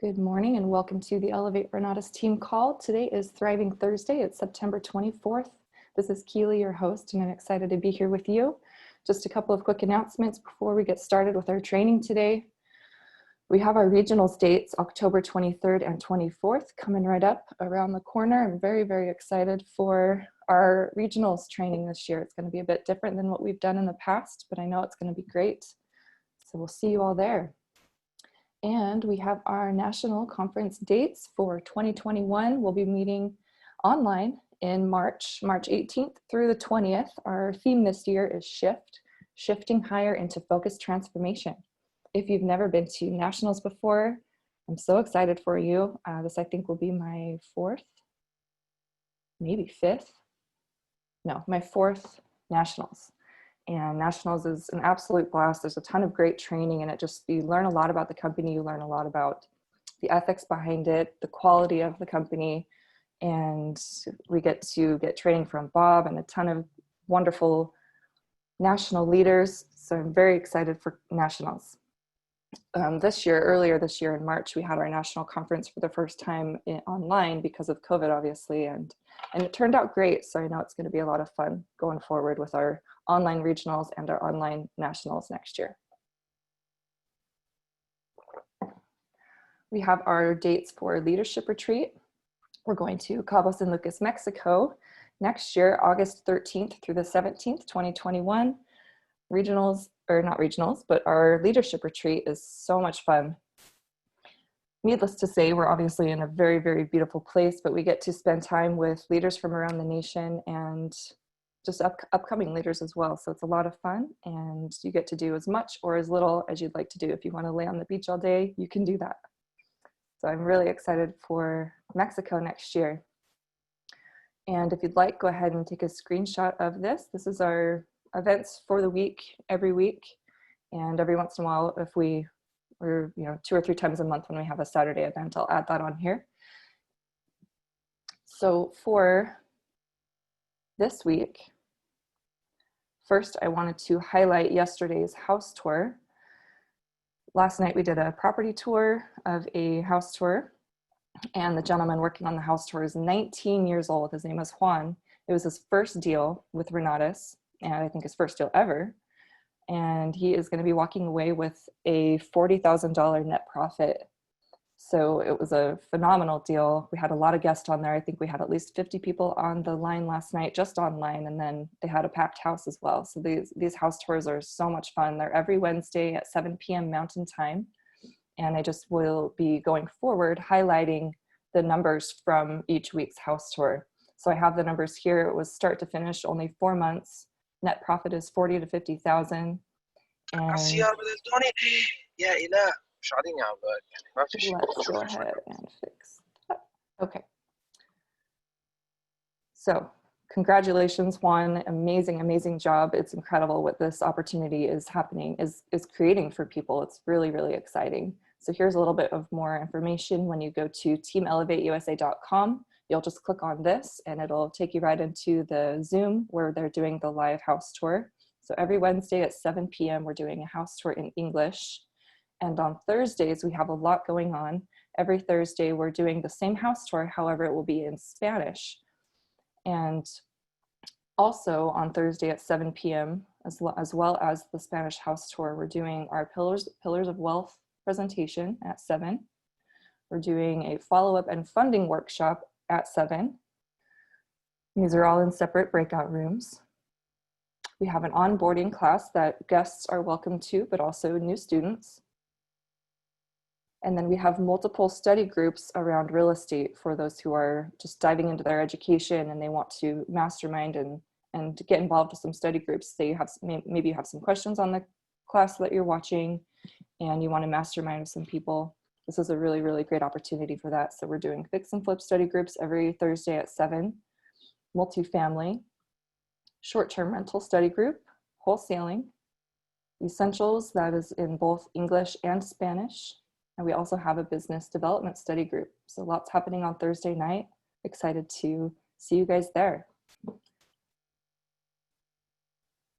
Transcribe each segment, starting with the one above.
Good morning and welcome to the Elevate Renatus team call. Today is Thriving Thursday. It's September 24th. This is Keely, your host, and I'm excited to be here with you. Just a couple of quick announcements before we get started with our training today. We have our regionals dates, October 23rd and 24th, coming right up around the corner. I'm very, very excited for our regionals training this year. It's going to be a bit different than what we've done in the past, but I know it's going to be great. So we'll see you all there. And we have our national conference dates for 2021. We'll be meeting online in March 18th through the 20th. Our theme this year is shifting higher into focused transformation. If you've never been to nationals before, I'm so excited for you. This I think will be my fourth, maybe fifth. No, my fourth nationals. And nationals is an absolute blast. There's a ton of great training and you learn a lot about the company. You learn a lot about the ethics behind it, the quality of the company. And we get to get training from Bob and a ton of wonderful national leaders. So I'm very excited for nationals. Earlier this year in March, we had our national conference for the first time online because of COVID, obviously, and it turned out great. So I know it's going to be a lot of fun going forward with our online regionals and our online nationals next year. We have our dates for leadership retreat. We're going to Cabo San Lucas, Mexico next year, August 13th through the 17th, 2021. But our leadership retreat is so much fun. Needless to say, we're obviously in a very, very beautiful place, but we get to spend time with leaders from around the nation and just upcoming leaders as well. So it's a lot of fun and you get to do as much or as little as you'd like to do. If you want to lay on the beach all day, you can do that. So I'm really excited for Mexico next year. And if you'd like, go ahead and take a screenshot of this. This is our events for the week, every week. And every once in a while, if we're 2 or 3 times a month when we have a Saturday event, I'll add that on here. So for this week, first I wanted to highlight yesterday's house tour. Last night we did a property tour of a house tour, and the gentleman working on the house tour is 19 years old. His name is Juan. It was his first deal with Renatus, and I think his first deal ever. And he is going to be walking away with a $40,000 net profit. So it was a phenomenal deal. We had a lot of guests on there. I think we had at least 50 people on the line last night, just online, and then they had a packed house as well. So these house tours are so much fun. They're every Wednesday at 7 p.m. Mountain Time. And I just will be going forward highlighting the numbers from each week's house tour. So I have the numbers here. It was start to finish, only 4 months. Net profit is 40 to 50,000. And let's go ahead and fix that. Okay. So congratulations, Juan. Amazing, amazing job. It's incredible what this opportunity is creating for people. It's really, really exciting. So here's a little bit of more information. When you go to teamelevate.usa.com, you'll just click on this and it'll take you right into the Zoom where they're doing the live house tour. So every Wednesday at 7 p.m. we're doing a house tour in English. And on Thursdays, we have a lot going on. Every Thursday we're doing the same house tour, however, it will be in Spanish. And also on Thursday at 7 p.m., as well as the Spanish house tour, we're doing our Pillars of Wealth presentation at 7. We're doing a follow-up and funding workshop at 7. These are all in separate breakout rooms. We have an onboarding class that guests are welcome to, but also new students. And then we have multiple study groups around real estate for those who are just diving into their education and they want to mastermind and get involved with some study groups. Say maybe you have some questions on the class that you're watching and you want to mastermind with some people. This is a really, really great opportunity for that. So we're doing fix and flip study groups every Thursday at 7, multifamily, short-term rental study group, wholesaling, essentials, that is in both English and Spanish. And we also have a business development study group. So lots happening on Thursday night. Excited to see you guys there.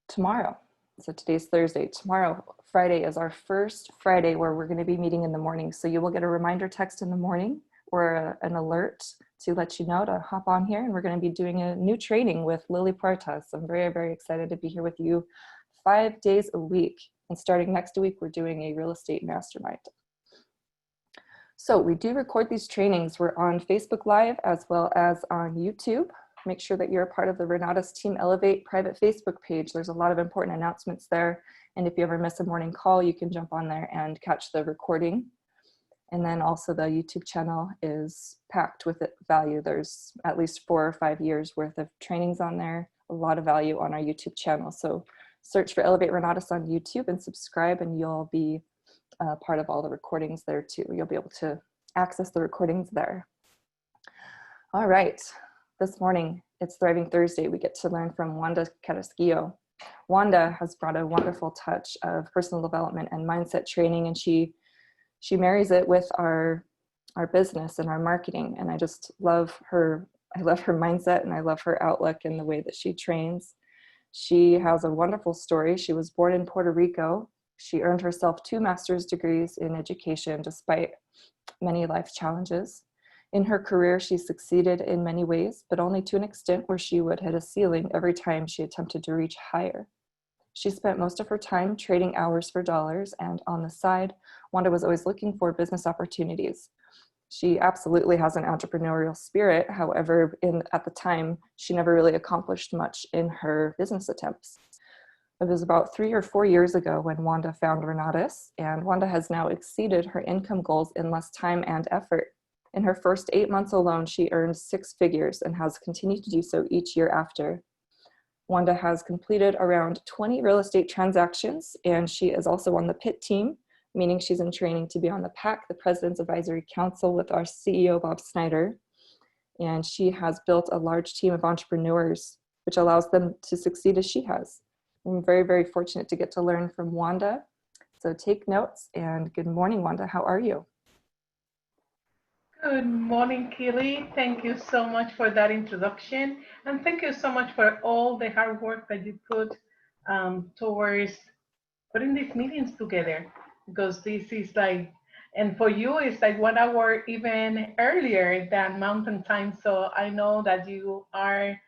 Tomorrow, so today's Thursday, tomorrow, Friday is our first Friday where we're going to be meeting in the morning. So you will get a reminder text in the morning or an alert to let you know to hop on here. And we're going to be doing a new training with Lily Partas. I'm very, very excited to be here with you 5 days a week. And starting next week, we're doing a real estate mastermind. So we do record these trainings. We're on Facebook Live as well as on YouTube. Make sure that you're a part of the Renatus Team Elevate private Facebook page. There's a lot of important announcements there. And if you ever miss a morning call, you can jump on there and catch the recording. And then also the YouTube channel is packed with value. There's at least 4 or 5 years worth of trainings on there, a lot of value on our YouTube channel. So search for Elevate Renatus on YouTube and subscribe, and you'll be part of all the recordings there too. You'll be able to access the recordings there. All right, this morning, it's Thriving Thursday. We get to learn from Wanda Carrasquillo. Wanda has brought a wonderful touch of personal development and mindset training, and she marries it with our business and our marketing. And I just love her. I love her mindset, and I love her outlook and the way that she trains. She has a wonderful story. She was born in Puerto Rico. She earned herself 2 master's degrees in education despite many life challenges. In her career, she succeeded in many ways, but only to an extent where she would hit a ceiling every time she attempted to reach higher. She spent most of her time trading hours for dollars, and on the side, Wanda was always looking for business opportunities. She absolutely has an entrepreneurial spirit. However, at the time, she never really accomplished much in her business attempts. It was about 3 or 4 years ago when Wanda found Renatus, and Wanda has now exceeded her income goals in less time and effort. In her first 8 months alone, she earned 6 figures and has continued to do so each year after. Wanda has completed around 20 real estate transactions, and she is also on the PIT team, meaning she's in training to be on the PAC, the President's Advisory Council, with our CEO, Bob Snyder. And she has built a large team of entrepreneurs, which allows them to succeed as she has. I'm very, very fortunate to get to learn from Wanda. So take notes, and good morning, Wanda. How are you? Good morning, Keely. Thank you so much for that introduction. And thank you so much for all the hard work that you put towards putting these meetings together. Because this is like, and for you, it's like 1 hour even earlier than Mountain Time. So I know that you are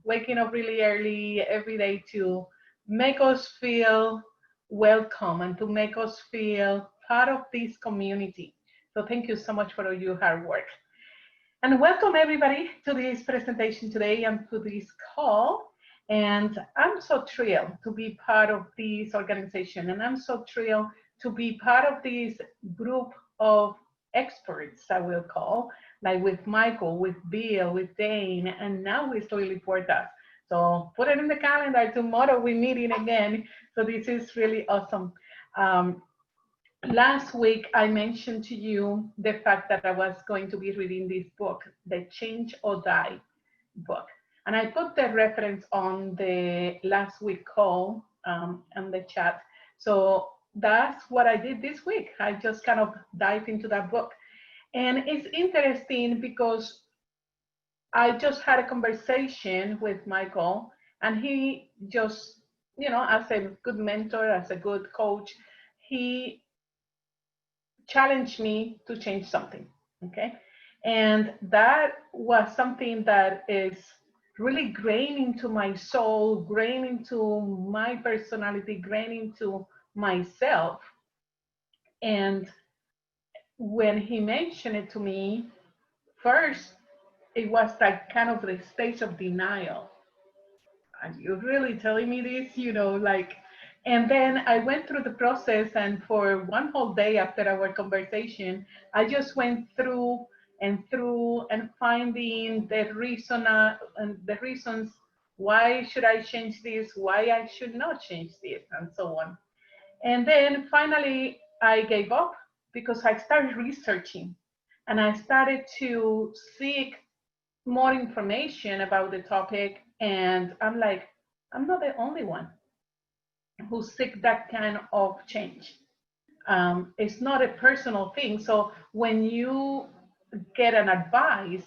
waking up really early every day to make us feel welcome and to make us feel part of this community. So thank you so much for all your hard work. And welcome everybody to this presentation today and to this call. And I'm so thrilled to be part of this organization. And I'm so thrilled to be part of this group of experts, I will call, like with Michael, with Bill, with Dane, and now with Lily Puertas. So put it in the calendar. Tomorrow we're meeting again. So this is really awesome. Last week, I mentioned to you the fact that I was going to be reading this book, the Change or Die book. And I put the reference on the last week call on the chat. So that's what I did this week. I just kind of dived into that book. And it's interesting because I just had a conversation with Michael, and he just, as a good mentor, as a good coach, he challenged me to change something, okay? And that was something that is really grained into my soul, grained into my personality, grained into myself. And when he mentioned it to me, first, it was like kind of the stage of denial. Are you really telling me this? And then I went through the process, and for one whole day after our conversation, I just went through and finding the reason and the reasons why should I change this, why I should not change this, and so on. And then finally, I gave up because I started researching, and I started to seek more information about the topic, and I'm like, I'm not the only one who seek that kind of change. It's not a personal thing. So when you get an advice,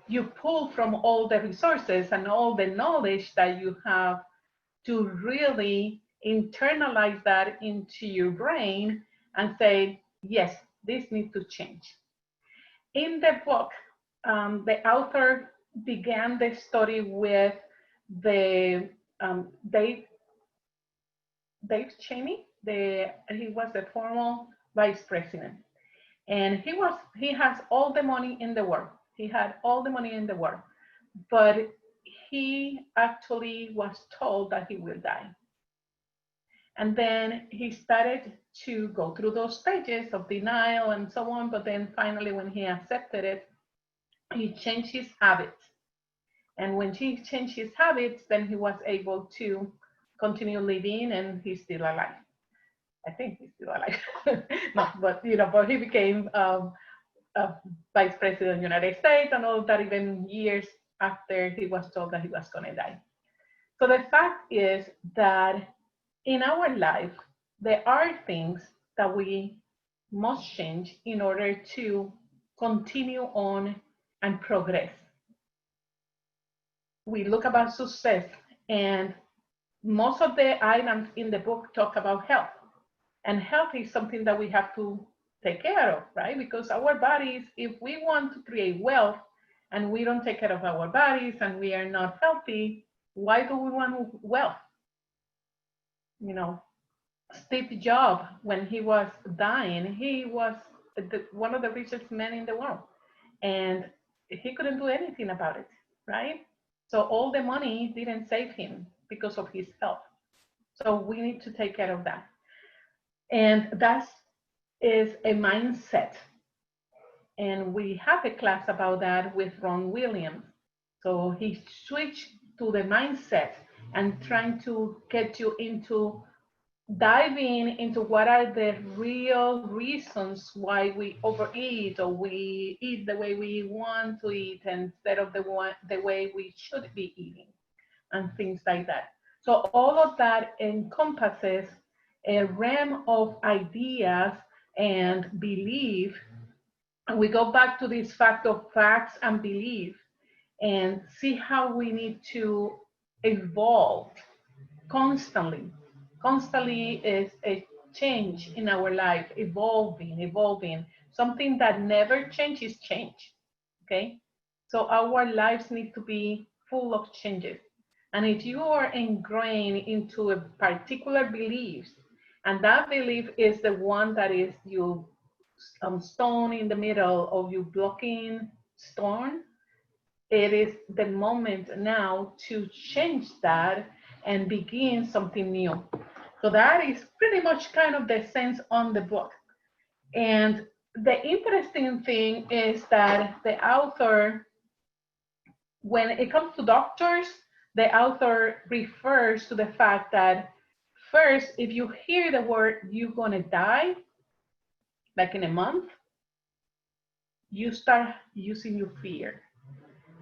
you pull from all the resources and all the knowledge that you have to really internalize that into your brain and say, yes, this needs to change. In the book, the author began the story with the Dave Cheney. He was the former vice president, and he has all the money in the world. He had all the money in the world, but he actually was told that he will die. And then he started to go through those stages of denial and so on. But then finally, when he accepted it, he changed his habits. And when he changed his habits, then he was able to continue living, and he's still alive. I think he's still alive. No, but but he became vice president of the United States and all that, even years after he was told that he was going to die. So the fact is that in our life, there are things that we must change in order to continue on and progress. We look about success, and most of the items in the book talk about health. And health is something that we have to take care of, right? Because our bodies, if we want to create wealth and we don't take care of our bodies and we are not healthy, why do we want wealth? Steve Jobs, when he was dying, he was one of the richest men in the world, and he couldn't do anything about it, right? So all the money didn't save him because of his health. So we need to take care of that. And that is a mindset. And we have a class about that with Ron Williams. So he switched to the mindset and trying to get you into diving into what are the real reasons why we overeat, or we eat the way we want to eat instead of the way we should be eating, and things like that. So all of that encompasses a realm of ideas and belief. And we go back to this fact of facts and belief and see how we need to evolve constantly. Constantly is a change in our life, evolving. Something that never changes, change. Okay? So our lives need to be full of changes. And if you are ingrained into a particular belief, and that belief is the one that is you stone in the middle of you blocking storm, it is the moment now to change that and begin something new. So that is pretty much kind of the sense on the book. And the interesting thing is that the author, when it comes to doctors, the author refers to the fact that first, if you hear the word you're gonna die, like in a month, you start using your fear.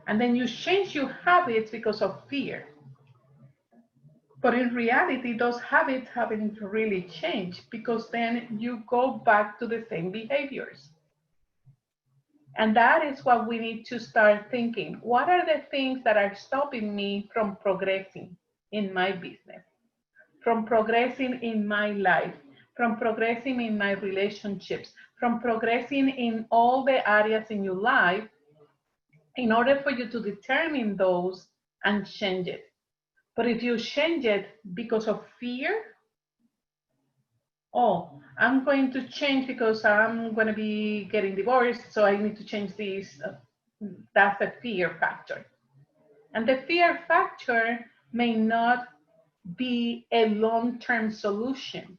And then you change your habits because of fear. But in reality, those habits haven't really changed, because then you go back to the same behaviors. And that is what we need to start thinking. What are the things that are stopping me from progressing in my business, from progressing in my life, from progressing in my relationships, from progressing in all the areas in your life, in order for you to determine those and change it. But if you change it because of fear, oh, I'm going to change because I'm going to be getting divorced, so I need to change this. That's a fear factor. And the fear factor may not be a long-term solution,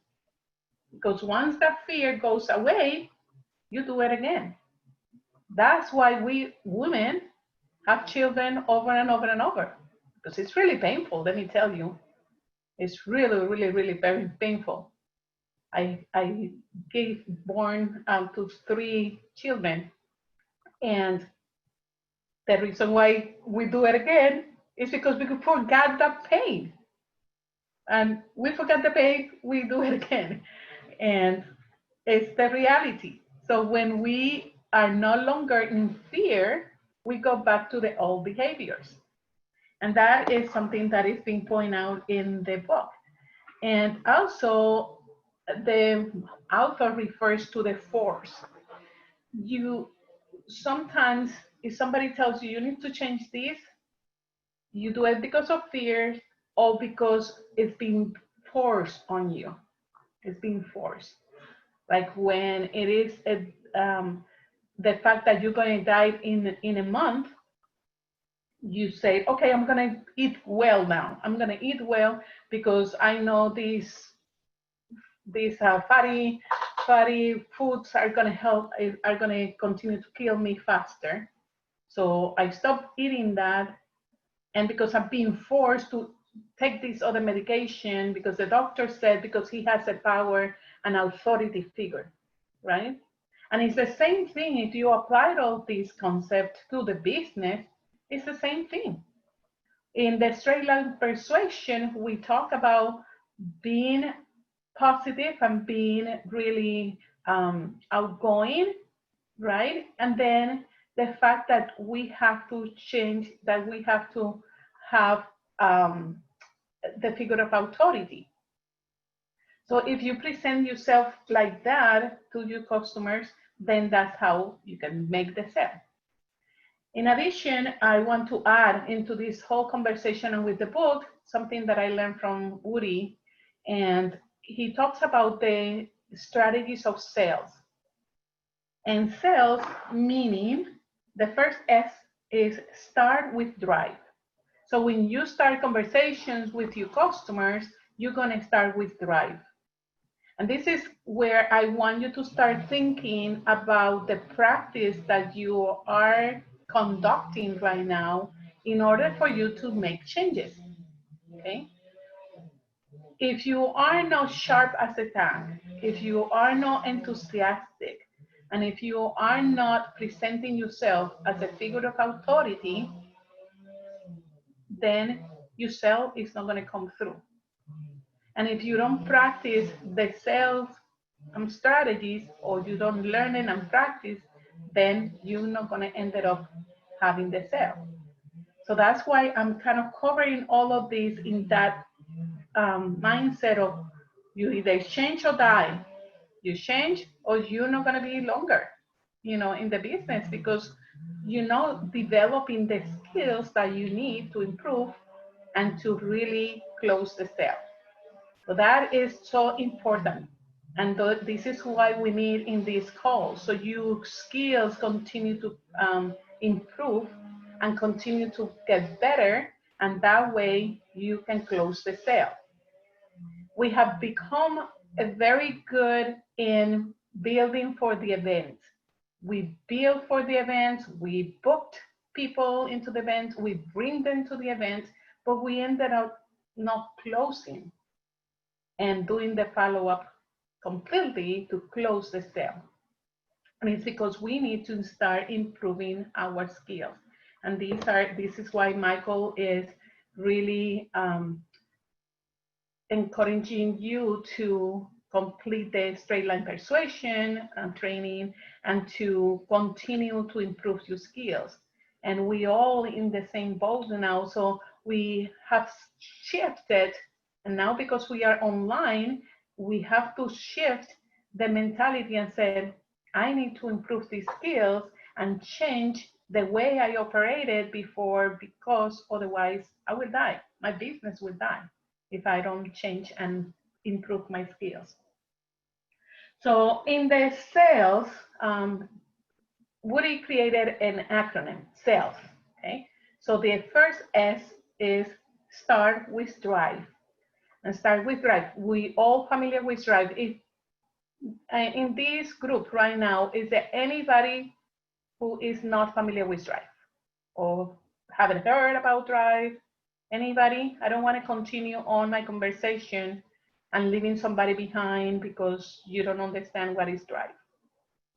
because once that fear goes away, you do it again. That's why we women have children over and over and over, because it's really painful, let me tell you. It's really, really, really very painful. I gave born to 3 children, and the reason why we do it again is because we forgot that pain. And we forgot the pain, we do it again. And it's the reality. So when we are no longer in fear, we go back to the old behaviors. And that is something that is being pointed out in the book. And also, the author refers to the force. You sometimes, if somebody tells you you need to change this, you do it because of fear or because it's being forced on you. It's being forced. Like when it is the fact that you're going to die in a month, you say, okay, I'm going to eat well now. I'm going to eat well because I know these fatty foods are going to help, are going to continue to kill me faster. So I stopped eating that. And because I'm being forced to take this other medication because the doctor said, because he has a power and authority figure, right? And it's the same thing if you applied all these concepts to the business, it's the same thing. In the straight line persuasion, we talk about being positive and being really outgoing, right? And then the fact that we have to change, that we have to have the figure of authority. So if you present yourself like that to your customers, then that's how you can make the sale. In addition, I want to add into this whole conversation and with the book, something that I learned from Uri, and he talks about the strategies of sales. And sales, meaning the first S is start with drive. So when you start conversations with your customers, you're going to start with drive. And this is where I want you to start thinking about the practice that you are conducting right now in order for you to make changes. Okay? If you are not sharp as a tack, if you are not enthusiastic, and if you are not presenting yourself as a figure of authority, then your sale is not going to come through. And if you don't practice the sales strategies, or you don't learn it and practice, then you're not going to end up having the sale. So that's why I'm kind of covering all of this in that mindset of you either change or die. You change or you're not going to be longer, in the business, because developing the skills that you need to improve and to really close the sale. So that is so important. And this is why we need in this call. So your skills continue to improve and continue to get better. And that way you can close the sale. We have become very good in building for the event. We build for the event, we booked people into the event, we bring them to the event, but we ended up not closing and doing the follow-up completely to close the sale. And it's because we need to start improving our skills. And this is why Michael is really encouraging you to complete the straight line persuasion training and to continue to improve your skills. And we all in the same boat now. So we have shifted, and now because we are online, we have to shift the mentality and say, I need to improve these skills and change the way I operated before, because otherwise I will die. My business will die if I don't change and improve my skills. So in the sales, Woody created an acronym, SALES, okay? So the first S is start with drive. And start with drive. We all familiar with drive. If, in this group right now, is there anybody who is not familiar with drive or haven't heard about drive? Anybody? I don't want to continue on my conversation and leaving somebody behind because you don't understand what is drive.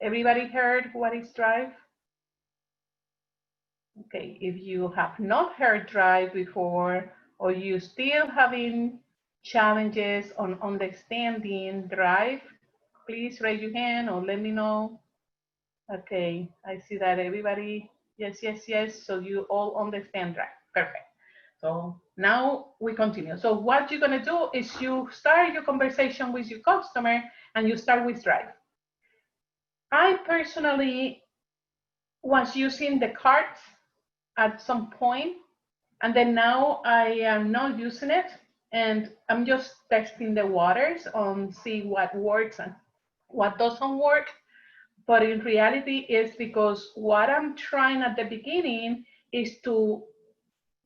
Everybody heard what is drive? Okay, if you have not heard drive before, or you still having challenges on understanding drive, please raise your hand or let me know. Okay, I see that everybody, yes, yes, yes. So you all understand drive. Perfect. So Now we continue. So what you're going to do is you start your conversation with your customer and you start with drive. I personally was using the cards at some point, and then now I am not using it, and I'm just testing the waters on see what works and what doesn't work. But in reality, it's because what I'm trying at the beginning is to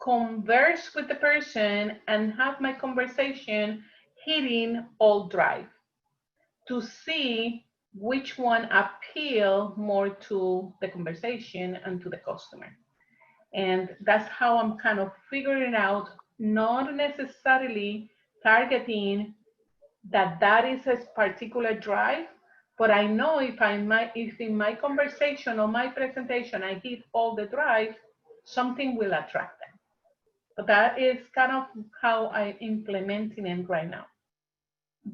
converse with the person and have my conversation hitting all drive to see which one appeal more to the conversation and to the customer. And that's how I'm kind of figuring out, not necessarily targeting that is a particular drive, but I know if in my conversation or my presentation I hit all the drive, something will attract them. So that is kind of how I'm implementing it right now.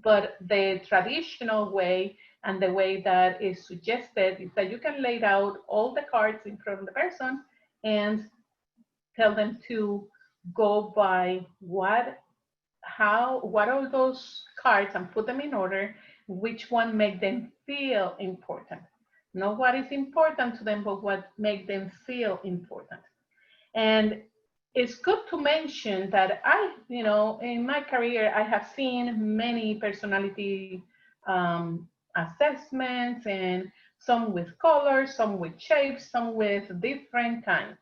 But the traditional way and the way that is suggested is that you can lay out all the cards in front of the person and tell them to go by what are those cards and put them in order, which one make them feel important. Not what is important to them, but what make them feel important. And it's good to mention that in my career, I have seen many personality assessments, and some with colors, some with shapes, some with different kinds.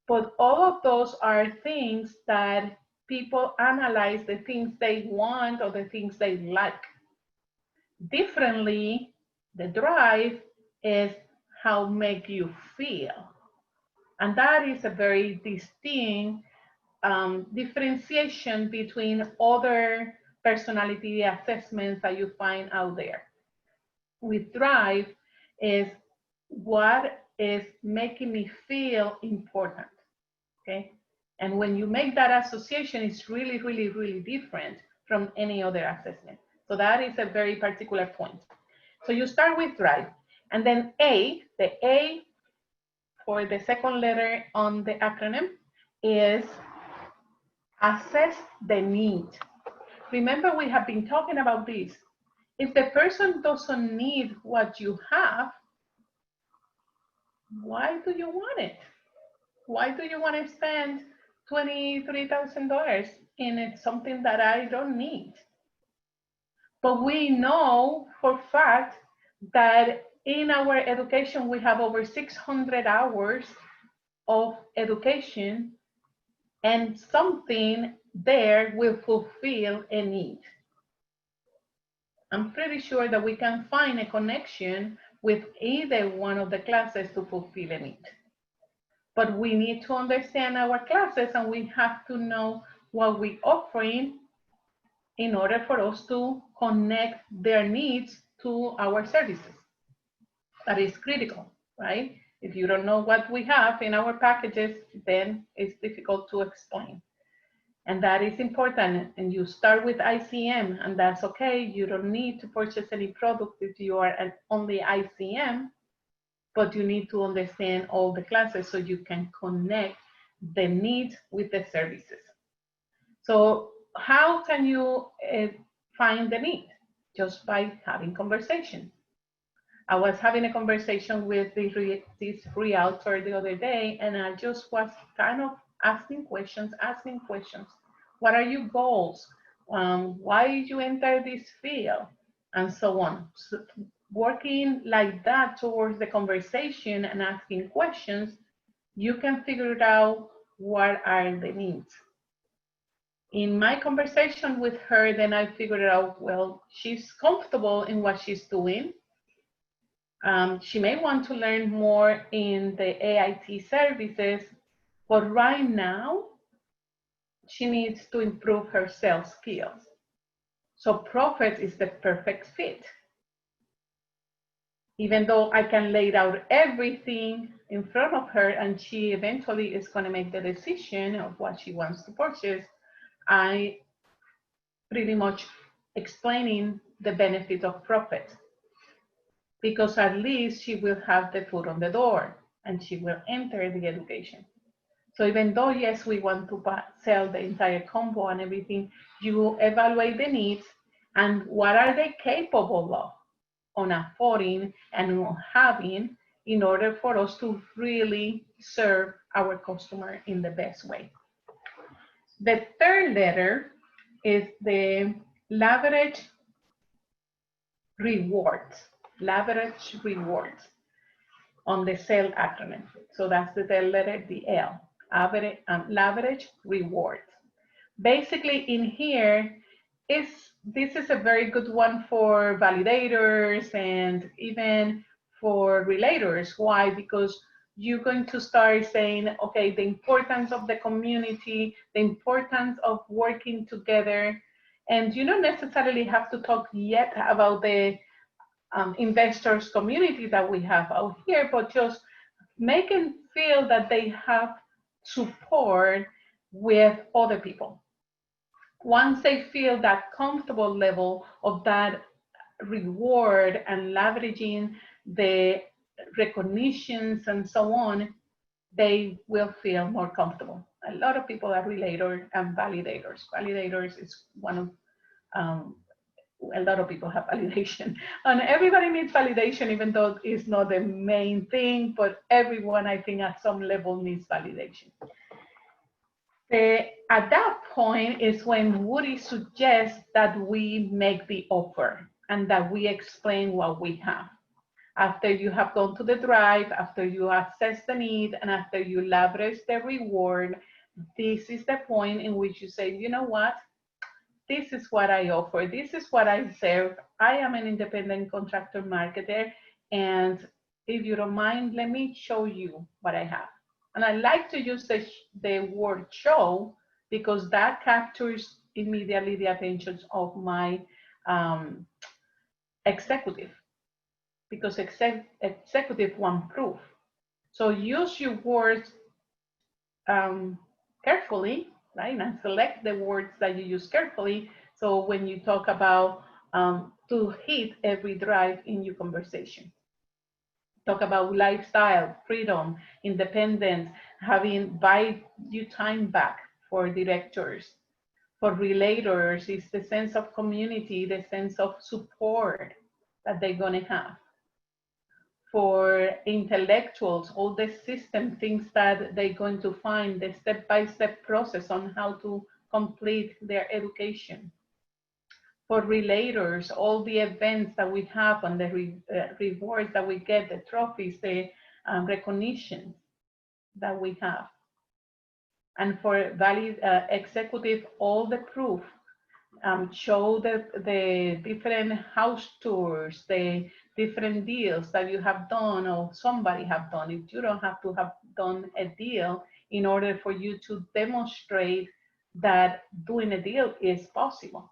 But all of those are things that people analyze, the things they want or the things they like. Differently, the drive is how make you feel. And that is a very distinct differentiation between other personality assessments that you find out there. With drive is what is making me feel important, okay? And when you make that association, it's really, really, really different from any other assessment. So that is a very particular point. So you start with drive, and then A, the A for the second letter on the acronym is assess the need. Remember, we have been talking about this. If the person doesn't need what you have, why do you want it? Why do you want to spend $23,000 in something that I don't need? But we know for a fact that in our education, we have over 600 hours of education, and something there will fulfill a need. I'm pretty sure that we can find a connection with either one of the classes to fulfill a need. But we need to understand our classes, and we have to know what we're offering in order for us to connect their needs to our services. That is critical, right? If you don't know what we have in our packages, then it's difficult to explain. And that is important. And you start with ICM, and that's okay. You don't need to purchase any product if you are at only ICM, but you need to understand all the classes so you can connect the needs with the services. So how can you find the need? Just by having conversation. I was having a conversation with this realtor the other day, and I just was kind of asking questions. What are your goals? Why did you enter this field? And so on. So working like that towards the conversation and asking questions, you can figure it out what are the needs. In my conversation with her, then I figured out, well, she's comfortable in what she's doing. She may want to learn more in the AIT services, but right now, she needs to improve her sales skills. So Prophet is the perfect fit. Even though I can lay out everything in front of her and she eventually is going to make the decision of what she wants to purchase, I pretty much explaining the benefit of Prophet, because at least she will have the foot on the door and she will enter the education. So even though, yes, we want to sell the entire combo and everything, you evaluate the needs and what are they capable of on affording and having in order for us to really serve our customer in the best way. The third letter is the leverage rewards, leverage rewards on the sale acronym. So that's the letter, the L, leverage rewards. Basically in here, this is a very good one for validators and even for relators. Why? Because you're going to start saying, okay, the importance of the community, the importance of working together. And you don't necessarily have to talk yet about the investors community that we have out here, but just make them feel that they have support with other people. Once they feel that comfortable level of that reward and leveraging the recognitions and so on, they will feel more comfortable. A lot of people are relators and validators. Validators is one of, a lot of people have validation. And everybody needs validation, even though it's not the main thing, but everyone, I think, at some level needs validation. At that point is when Woody suggests that we make the offer and that we explain what we have. After you have gone to the drive, after you assess the need, and after you leverage the reward, this is the point in which you say, you know what? This is what I offer. This is what I serve. I am an independent contractor marketer. And if you don't mind, let me show you what I have. And I like to use the word show because that captures immediately the attention of my executive, because executive want proof. So use your words carefully, right? And select the words that you use carefully. So when you talk about to hit every drive in your conversation. Talk about lifestyle, freedom, independence, having buy you time back for directors. For relators, it's the sense of community, the sense of support that they're gonna have. For intellectuals, all the system things that they're going to find, the step-by-step process on how to complete their education. For relators, all the events that we have and the rewards that we get, the trophies, the recognition that we have. And for valid executive, all the proof, show the different house tours, the different deals that you have done or somebody have done. If you don't have to have done a deal in order for you to demonstrate that doing a deal is possible.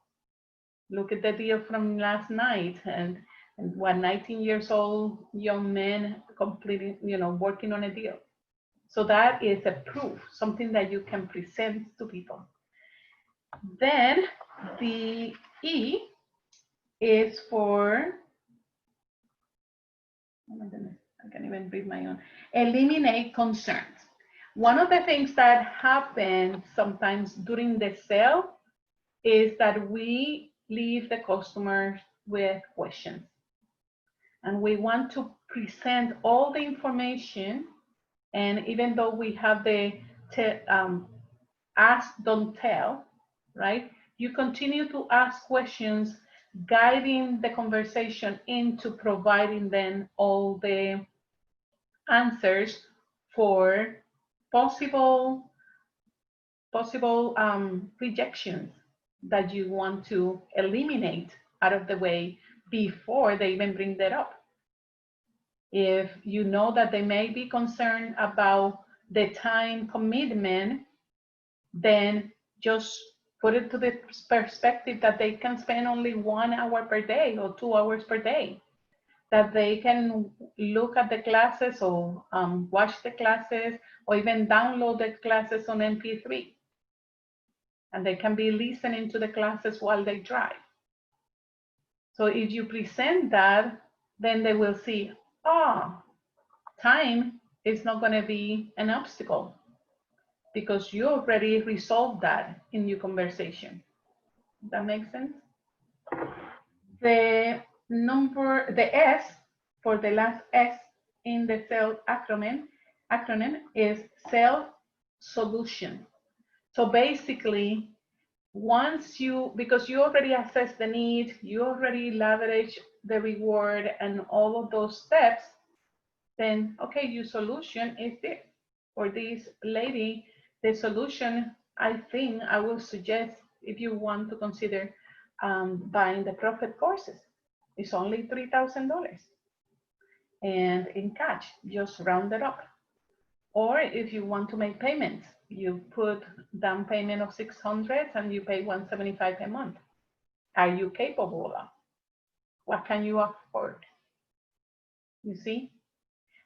Look at the deal from last night and what 19 years old young men completing, working on a deal. So that is a proof, something that you can present to people. Then the E is for, oh my goodness, I can't even read my own, eliminate concerns. One of the things that happens sometimes during the sale is that we leave the customers with questions. And we want to present all the information. And even though we have the ask, don't tell, right? You continue to ask questions, guiding the conversation into providing them all the answers for possible rejections that you want to eliminate out of the way before they even bring that up. If you know that they may be concerned about the time commitment, then just put it to the perspective that they can spend only 1 hour per day or 2 hours per day, that they can look at the classes or watch the classes or even download the classes on MP3. And they can be listening to the classes while they drive. So if you present that, then they will see, time is not going to be an obstacle. because you already resolved that in your conversation. Does that make sense? The S, for the last S in the sales acronym is sales solution. So basically, once because you already assess the need, you already leverage the reward and all of those steps, then okay, your solution is this. For this lady, the solution, I think I will suggest, if you want to consider buying the profit courses, it's only $3,000 and in cash, just round it up. Or if you want to make payments, you put down payment of 600 and you pay 175 a month. Are you capable of? What can you afford? You see?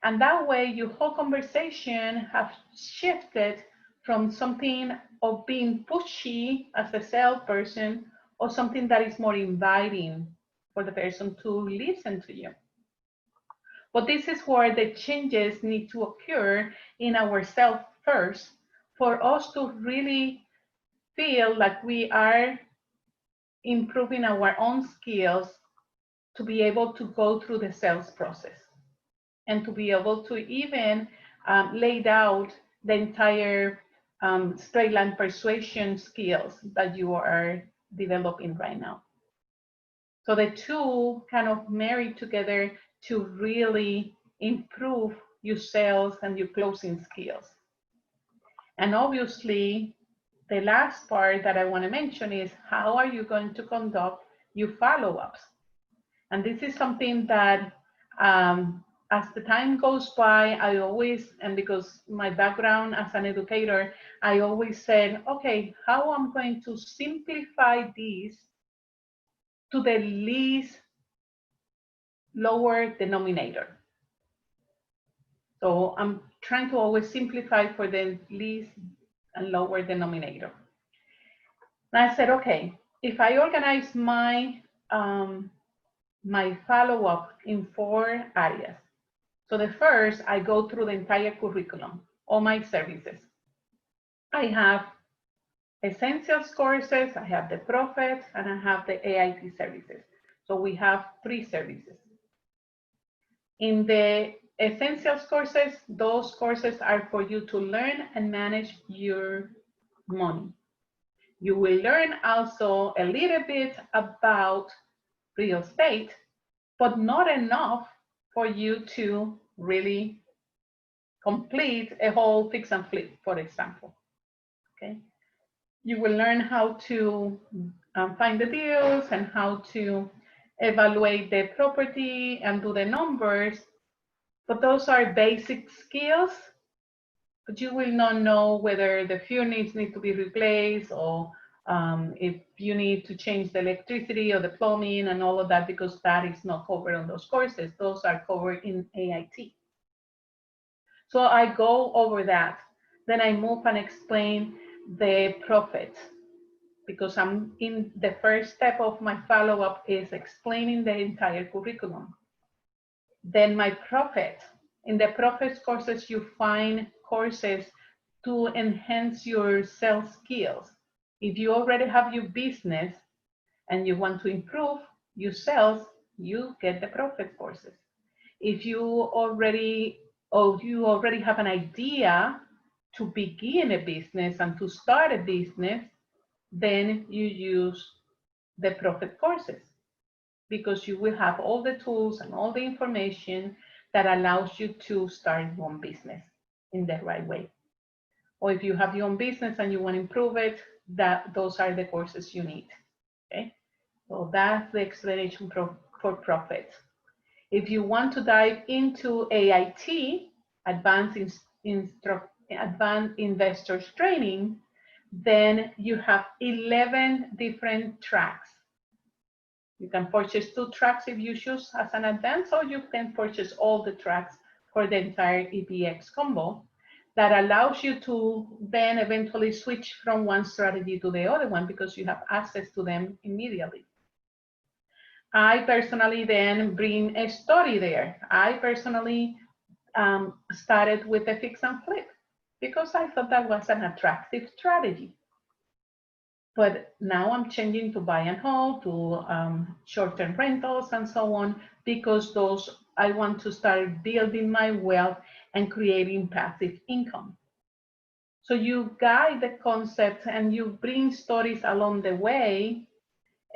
And that way your whole conversation has shifted from something of being pushy as a salesperson or something that is more inviting for the person to listen to you. But this is where the changes need to occur in ourselves first for us to really feel like we are improving our own skills to be able to go through the sales process and to be able to even lay out the entire straight line persuasion skills that you are developing right now. So the two kind of marry together to really improve your sales and your closing skills. And obviously, the last part that I want to mention is how are you going to conduct your follow-ups? And this is something that as the time goes by, I always, and because my background as an educator, I always said, okay, how I'm going to simplify this to the least lower denominator. So I'm trying to always simplify for the least and lower denominator. And I said, okay, if I organize my my follow-up in 4 areas. So the first, I go through the entire curriculum, all my services. I have essentials courses, I have the profit, and I have the AIT services. So we have 3 services. In the essentials courses, those courses are for you to learn and manage your money. You will learn also a little bit about real estate, but not enough for you to really complete a whole fix and flip, for example. Okay. You will learn how to find the deals and how to evaluate the property and do the numbers. But those are basic skills, but you will not know whether the furnace needs to be replaced or if you need to change the electricity or the plumbing and all of that, because that is not covered on those courses. Those are covered in AIT. So I go over that. Then I move and explain the profit, because I'm in the first step of my follow-up is explaining the entire curriculum. Then my profit. In the profit courses, you find courses to enhance your sales skills. If you already have your business and you want to improve your sales, you get the profit courses. If you already have an idea to begin a business and to start a business, then you use the profit courses, because you will have all the tools and all the information that allows you to start your own business in the right way. Or if you have your own business and you want to improve it, those are the courses you need. Okay, so that's the explanation for profit. If you want to dive into AIT, Advanced Investors Training, then you have 11 different tracks. You can purchase 2 tracks if you choose as an advance, or you can purchase all the tracks for the entire EPX combo. That allows you to then eventually switch from one strategy to the other one, because you have access to them immediately. I personally then bring a story there. I personally started with a fix and flip, because I thought that was an attractive strategy. But now I'm changing to buy and hold, to short-term rentals and so on, because those, I want to start building my wealth and creating passive income. So you guide the concepts and you bring stories along the way.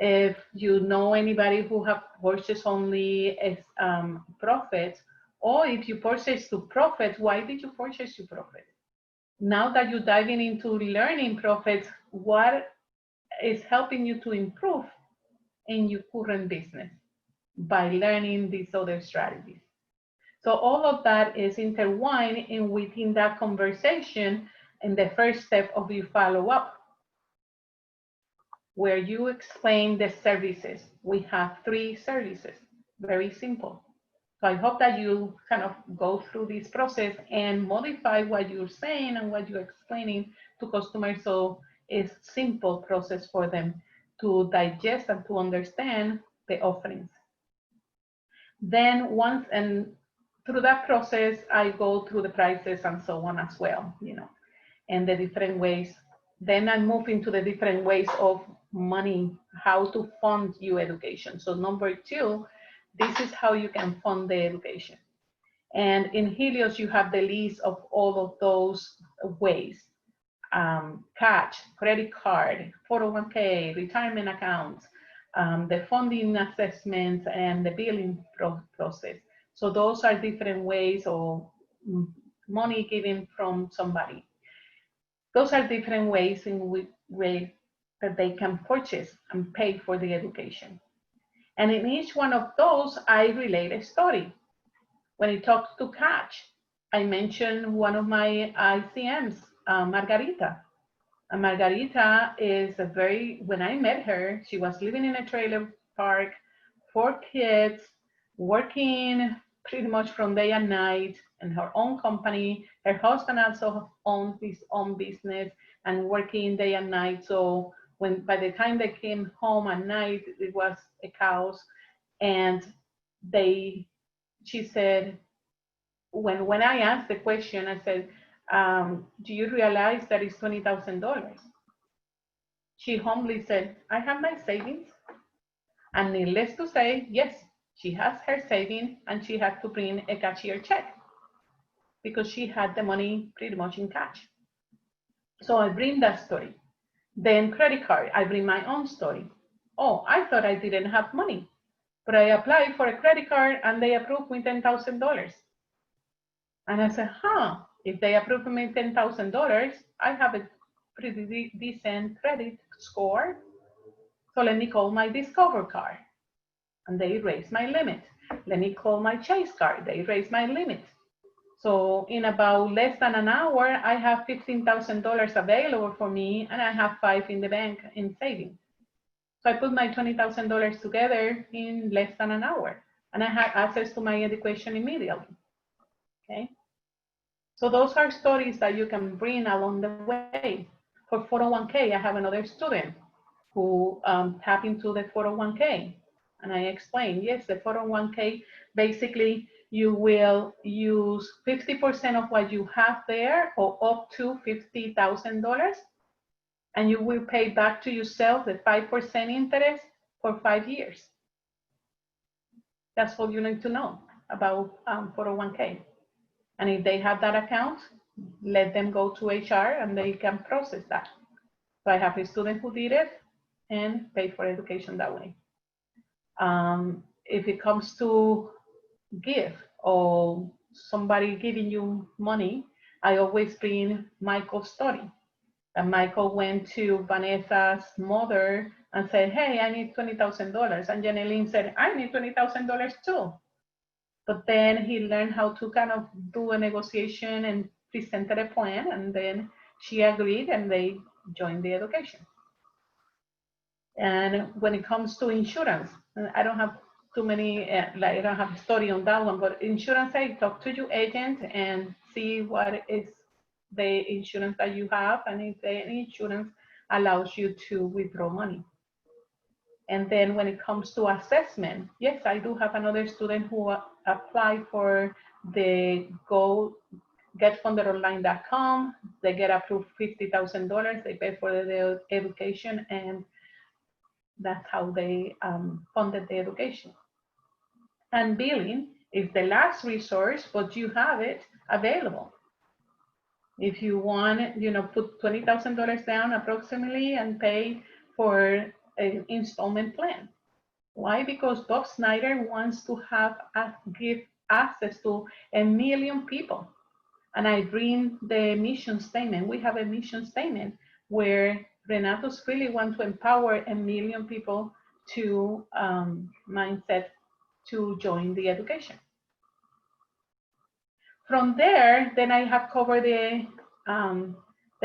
If you know anybody who have purchased only as profits, or if you purchase to profit, why did you purchase to profit? Now that you're diving into learning profits, what is helping you to improve in your current business by learning these other strategies? So all of that is intertwined in within that conversation in the first step of your follow-up, where you explain the services. We have 3 services, very simple. So I hope that you kind of go through this process and modify what you're saying and what you're explaining to customers, so it's simple process for them to digest and to understand the offerings. Then once, and through that process, I go through the prices and so on as well, and the different ways. Then I move into the different ways of money, how to fund your education. So number 2, this is how you can fund the education. And in Helios, you have the list of all of those ways: cash, credit card, 401k, retirement accounts, the funding assessments, and the billing process. So those are different ways of money given from somebody. Those are different ways in which that they can purchase and pay for the education. And in each one of those, I relate a story. When it talks to cash, I mentioned one of my ICMs, Margarita. And Margarita is when I met her, she was living in a trailer park, 4 kids, working pretty much from day and night in her own company. Her husband also owns his own business and working day and night. So by the time they came home at night, it was a chaos. And she said, when I asked the question, I said, do you realize that it's $20,000? She humbly said, I have my savings. And needless to say, yes, she has her savings, and she had to bring a cashier check because she had the money pretty much in cash. So I bring that story. Then credit card, I bring my own story. Oh, I thought I didn't have money, but I applied for a credit card and they approved me $10,000. And I said, if they approve me $10,000, I have a pretty decent credit score. So let me call my Discover card. And they raise my limit. Let me call my Chase card. They raise my limit. So in about less than an hour, I have $15,000 available for me, and I have 5 in the bank in savings. So I put my $20,000 together in less than an hour, and I had access to my education immediately. Okay. So those are stories that you can bring along the way. For 401k, I have another student who tapped into the 401k. And I explained, yes, the 401k, basically you will use 50% of what you have there, or up to $50,000, and you will pay back to yourself the 5% interest for 5 years. That's all you need to know about 401k. And if they have that account, let them go to HR and they can process that. So I have a student who did it and paid for education that way. If it comes to give or somebody giving you money, I always bring Michael's story. And Michael went to Vanessa's mother and said, hey, I need $20,000. And Janeline said, I need $20,000 too. But then he learned how to kind of do a negotiation and presented a plan, and then she agreed and they joined the education. And when it comes to insurance, I don't have too many, I don't have a story on that one, but insurance, I talk to your agent and see what is the insurance that you have, and if the insurance allows you to withdraw money. And then when it comes to assessment, yes, I do have another student who applied for the getfunderonline.com. They get approved $50,000. They pay for the education, and that's how they funded the education. And billing is the last resource, but you have it available. If you want, put $20,000 down approximately and pay for an installment plan. Why? Because Bob Snyder wants to give access to 1 million people. And I bring the mission statement. We have a mission statement where Renatos really want to empower 1 million people to mindset to join the education. From there, then I have covered the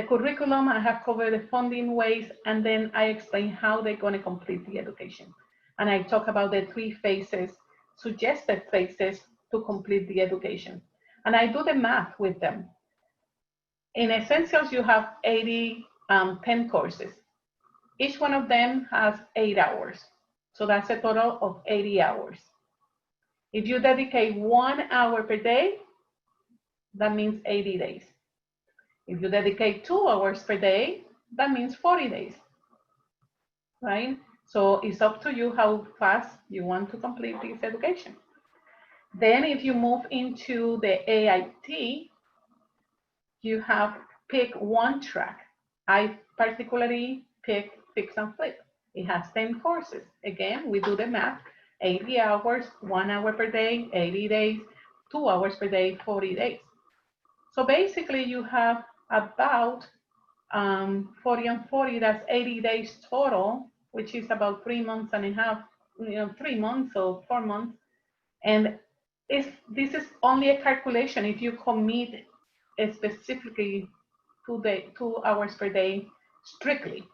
curriculum, I have covered the funding ways, and then I explain how they're going to complete the education. And I talk about the 3 phases, suggested phases to complete the education. And I do the math with them. In Essentials, you have 10 courses. Each one of them has 8 hours. So that's a total of 80 hours. If you dedicate 1 hour per day, that means 80 days. If you dedicate 2 hours per day, that means 40 days, right? So it's up to you how fast you want to complete this education. Then if you move into the AIT, you have pick one track. I particularly pick Fix and Flip. It has 10 courses. Again, we do the math, 80 hours, 1 hour per day, 80 days, 2 hours per day, 40 days. So basically you have about 40 and 40, that's 80 days total, which is about 3 months and a half, 3 months or 4 months. And this is only a calculation. If you commit specifically 2 hours per day, strictly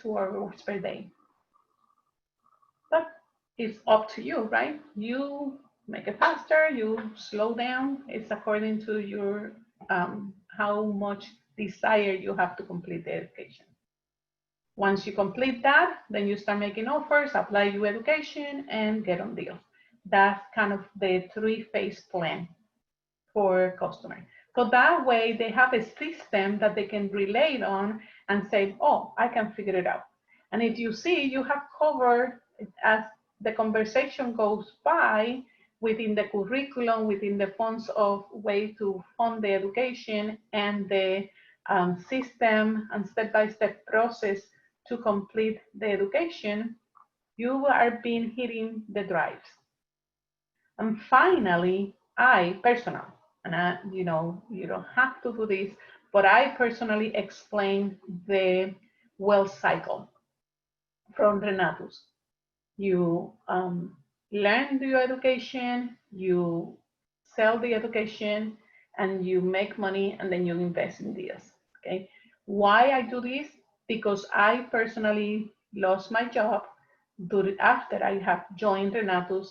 2 hours per day. But it's up to you, right? You make it faster, you slow down. It's according to your how much desire you have to complete the education. Once you complete that, then you start making offers, apply your education, and get on deals. That's kind of the 3-phase plan for customers. So that way they have a system that they can relate on and say, oh, I can figure it out. And if you see, you have covered, as the conversation goes by, within the curriculum, within the funds of way to fund the education, and the system and step-by-step process to complete the education, you are being hitting the drives. And finally, I personally, and you don't have to do this, but I personally explain the wealth cycle from Renatus. You learn your education, you sell the education, and you make money, and then you invest in deals. Okay. Why I do this? Because I personally lost my job after I have joined Renatus,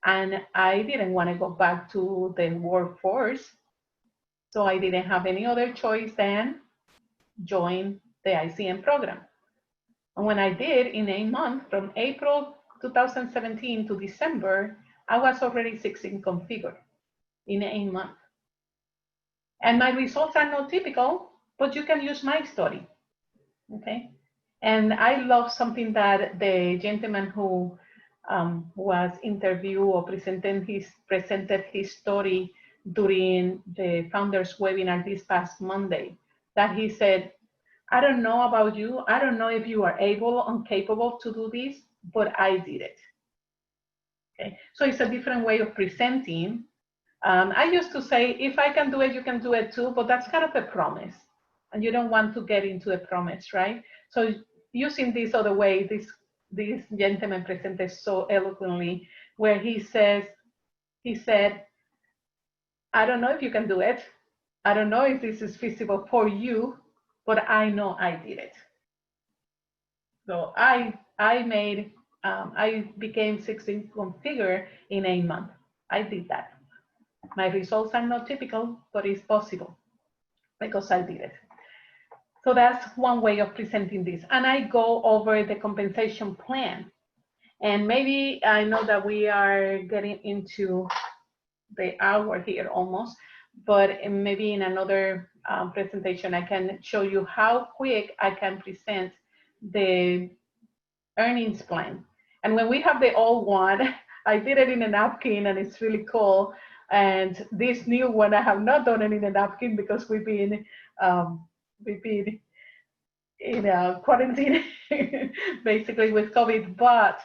and I didn't want to go back to the workforce. So I didn't have any other choice than join the ICM program. And when I did, in a month, from April 2017 to December, I was already 6-income figure in a month. And my results are not typical, but you can use my story, okay? And I love something that the gentleman who was interviewed or presented his story during the founders webinar this past Monday, that he said, I don't know about you, I don't know if you are able or capable to do this, but I did it. Okay, so it's a different way of presenting. I used to say, if I can do it, you can do it too, but that's kind of a promise, and you don't want to get into a promise, right? So using this other way, this gentleman presented so eloquently, where he said, I don't know if you can do it. I don't know if this is feasible for you, but I know I did it. So I became 6-income figure in a month. I did that. My results are not typical, but it's possible because I did it. So that's one way of presenting this. And I go over the compensation plan. And maybe I know that we are getting into the hour here almost, but maybe in another presentation, I can show you how quick I can present the earnings plan. And when we have the old one, I did it in a napkin and it's really cool. And this new one, I have not done it in a napkin because we've been in a quarantine basically with COVID, but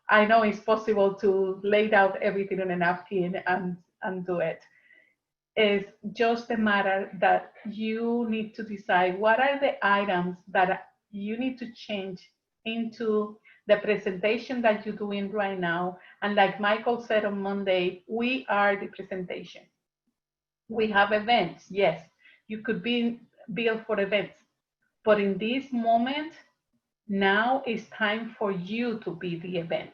I know it's possible to lay out everything on a napkin and do it. It's just a matter that you need to decide what are the items that you need to change into the presentation that you're doing right now. And like Michael said on Monday, we are the presentation. We have events, yes, you could be built for events, but in this moment, now it's time for you to be the event.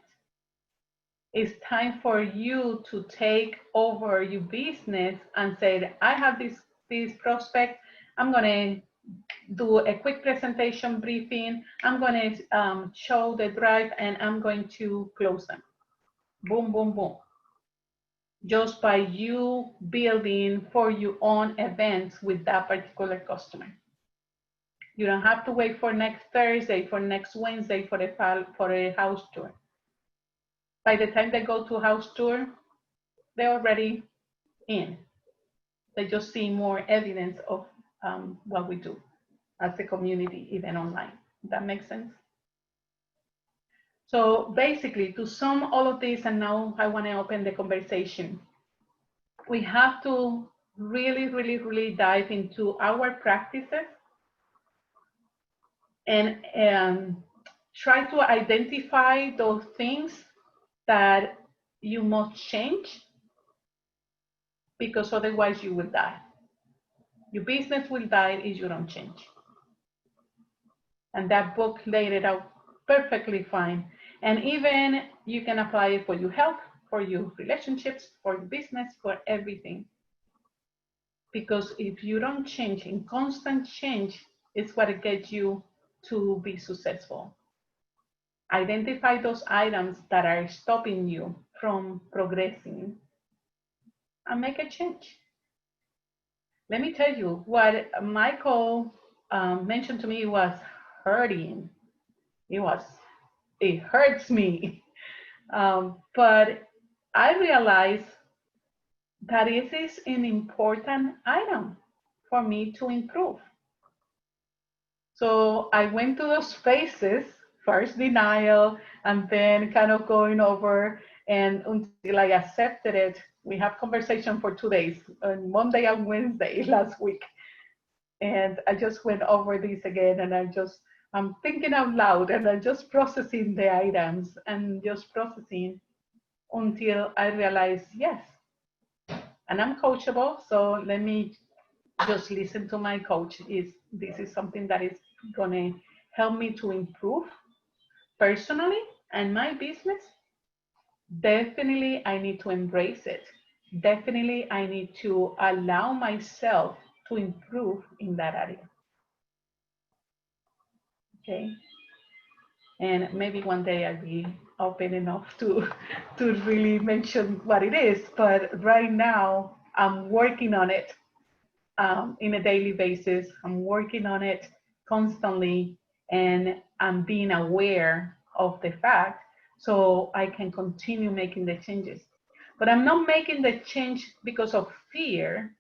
It's time for you to take over your business and say, I have this prospect. I'm going to do a quick presentation briefing. I'm going to show the drive and I'm going to close them. Boom, boom, boom. Just by you building for your own events with that particular customer. You don't have to wait for next Thursday, for next Wednesday for a house tour. By the time they go to a house tour, they're already in. They just see more evidence of what we do as a community, even online. Does that make sense? So basically, to sum all of this, and now I want to open the conversation, we have to really, really, really dive into our practices and try to identify those things that you must change, because otherwise you will die. Your business will die if you don't change. And that book laid it out perfectly fine. And even you can apply it for your health, for your relationships, for your business, for everything. Because if you don't change, in constant change is what gets you to be successful. Identify those items that are stopping you from progressing and make a change. Let me tell you what Michael mentioned to me was hurting. It hurts me. But I realized that it is an important item for me to improve. So I went to those phases, first denial, and then kind of going over, and until I accepted it. We have conversation for 2 days, on Monday and Wednesday last week. And I just went over this again, and I'm thinking out loud, and I'm just processing the items and just processing until I realized, yes. And I'm coachable, so let me just listen to my coach. This is something that is gonna help me to improve personally and my business? Definitely I need to embrace it. Definitely I need to allow myself to improve in that area. Okay. And maybe one day I'll be open enough to really mention what it is. But right now I'm working on it in a daily basis. I'm working on it constantly, and I'm being aware of the fact so I can continue making the changes. But I'm not making the change because of fear.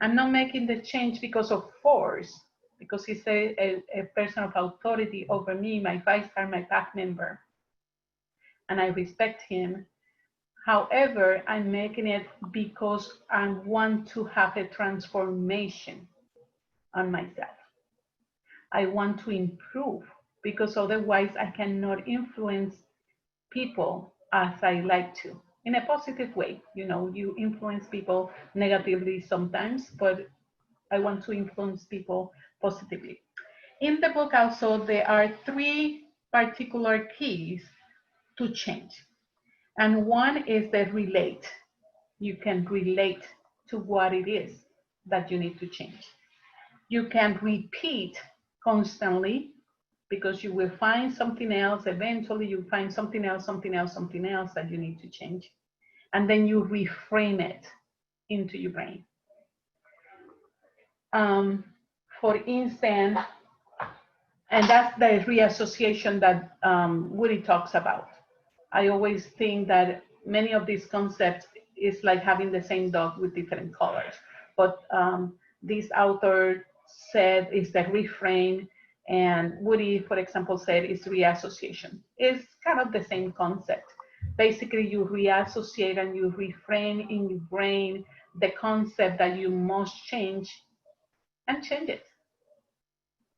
I'm not making the change because of force, because he's a person of authority over me, my vice-star, my pack member, and I respect him. However, I'm making it because I want to have a transformation on myself. I want to improve, because otherwise I cannot influence people as I like to, in a positive way. You know, you influence people negatively sometimes, but I want to influence people positively. In the book also, there are 3 particular keys to change. And one is the relate. You can relate to what it is that you need to change. You can repeat constantly, because you will find something else. Eventually you find something else, something else, something else that you need to change. And then you reframe it into your brain. For instance, and that's the reassociation that Woody talks about. I always think that many of these concepts is like having the same dog with different colors. But this author said is the reframe, and Woody, for example, said is reassociation. It's kind of the same concept. Basically, you reassociate and you reframe in your brain the concept that you must change and change it.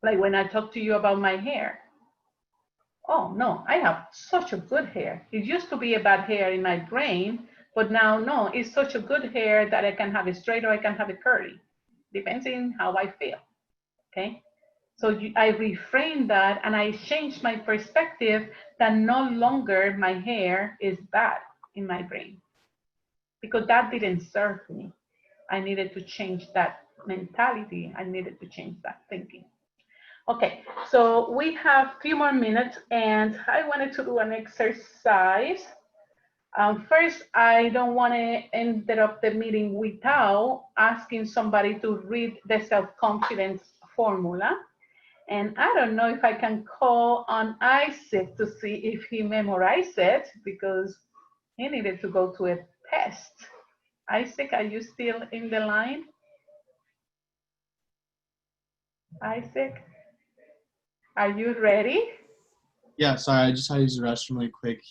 Like when I talk to you about my hair. Oh no, I have such a good hair. It used to be a bad hair in my brain, but now no, it's such a good hair that I can have it straight or I can have it curly. Depends on how I feel. Okay. So I reframe that and I change my perspective that no longer my hair is bad in my brain because that didn't serve me. I needed to change that mentality. I needed to change that thinking. Okay, so we have a few more minutes and I wanted to do an exercise. First, I don't want to interrupt the meeting without asking somebody to read the self-confidence formula. And I don't know if I can call on Isaac to see if he memorized it because he needed to go to a test. Isaac, are you still in the line? Isaac, are you ready? Yeah, sorry, I just had to use the restroom really quick.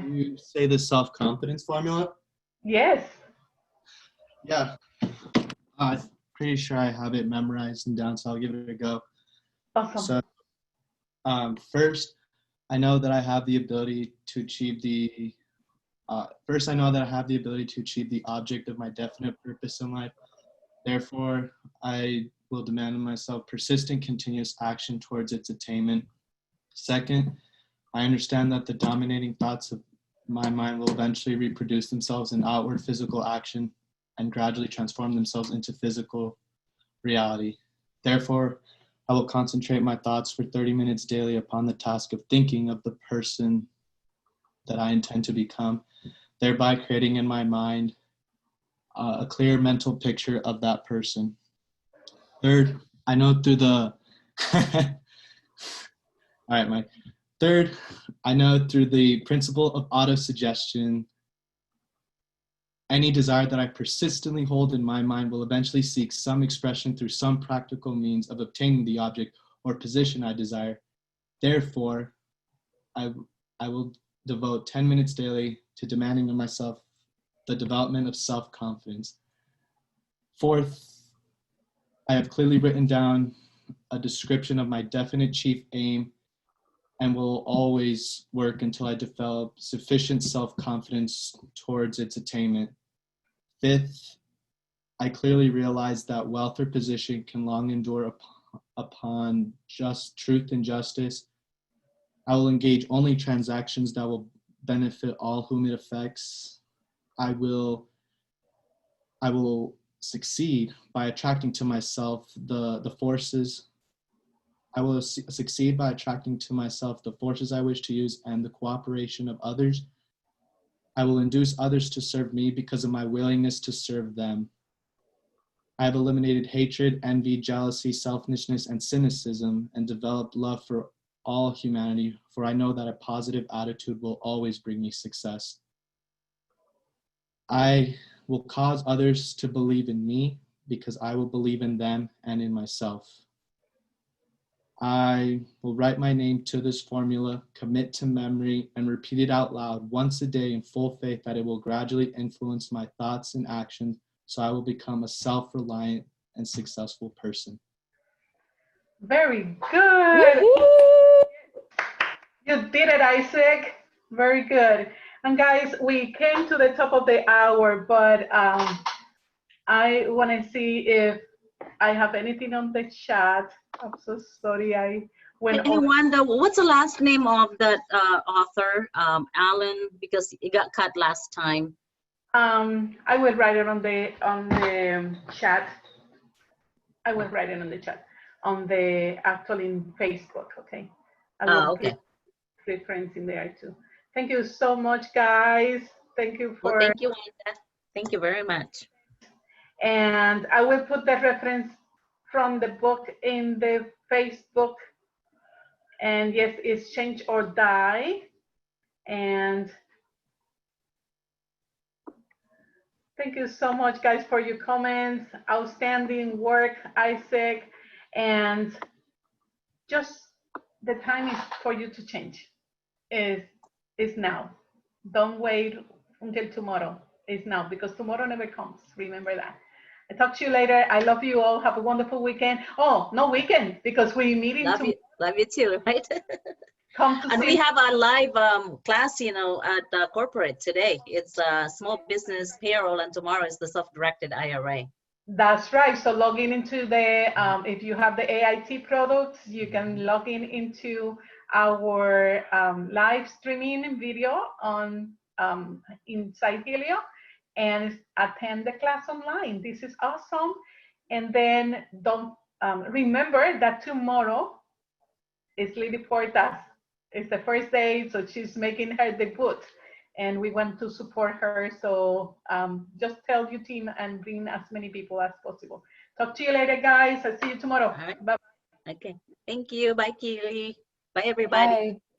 You say the self-confidence formula? Yes. Yeah. I'm pretty sure I have it memorized and down, so I'll give it a go. Awesome. So, first, I know that I have the ability to achieve the object of my definite purpose in life. Therefore, I will demand of myself persistent, continuous action towards its attainment. Second, I understand that the dominating thoughts of my mind will eventually reproduce themselves in outward physical action and gradually transform themselves into physical reality. Therefore, I will concentrate my thoughts for 30 minutes daily upon the task of thinking of the person that I intend to become, thereby creating in my mind a clear mental picture of that person. Third, I know through the all right, Mike. Third, I know through the principle of autosuggestion, any desire that I persistently hold in my mind will eventually seek some expression through some practical means of obtaining the object or position I desire. Therefore, I will devote 10 minutes daily to demanding of myself the development of self-confidence. Fourth, I have clearly written down a description of my definite chief aim and will always work until I develop sufficient self-confidence towards its attainment. Fifth, I clearly realize that wealth or position can long endure upon just truth and justice. I will engage only transactions that will benefit all whom it affects. I will succeed by attracting to myself the forces. I will succeed by attracting to myself the forces I wish to use and the cooperation of others. I will induce others to serve me because of my willingness to serve them. I have eliminated hatred, envy, jealousy, selfishness, and cynicism, and developed love for all humanity, for I know that a positive attitude will always bring me success. I will cause others to believe in me because I will believe in them and in myself. I will write my name to this formula, commit to memory, and repeat it out loud once a day in full faith that it will gradually influence my thoughts and actions, so I will become a self-reliant and successful person. Very good. Woo-hoo! You did it, Isaac. Very good. And guys, we came to the top of the hour, but I want to see if I have anything on the chat. I'm so sorry I went Hey, over. Wanda, what's the last name of that author, Alan? Because it got cut last time. I will write it on the chat. I will write it on the chat on the actually in Facebook. Okay. I will Okay. put reference in there too. Thank you so much, guys. Thank you Well, for. thank you, Wanda. Thank you very much. And I will put the reference from the book in the Facebook. And yes, it's Change or Die. And thank you so much, guys, for your comments. Outstanding work, Isaac. And just the time is for you to change. Is now. Don't wait until tomorrow. It's now, because tomorrow never comes. Remember that. I'll talk to you later. I love you all. Have a wonderful weekend. Oh, no weekend, because we're meeting to Love you too, right? come to And see. we have a live class, you know, at corporate today. It's small business payroll, and tomorrow is the self-directed IRA. That's right. So log in into the, if you have the AIT products, you can log in into our live streaming video on inside Helio and attend the class online. This is awesome. And then don't remember that tomorrow is Lily Portas. It's the first day, so she's making her debut, and we want to support her. So just tell your team and bring as many people as possible. Talk to you later, guys. I'll see you tomorrow. All right. Bye. Okay. Thank you. Bye, Keely. Bye, everybody. Bye.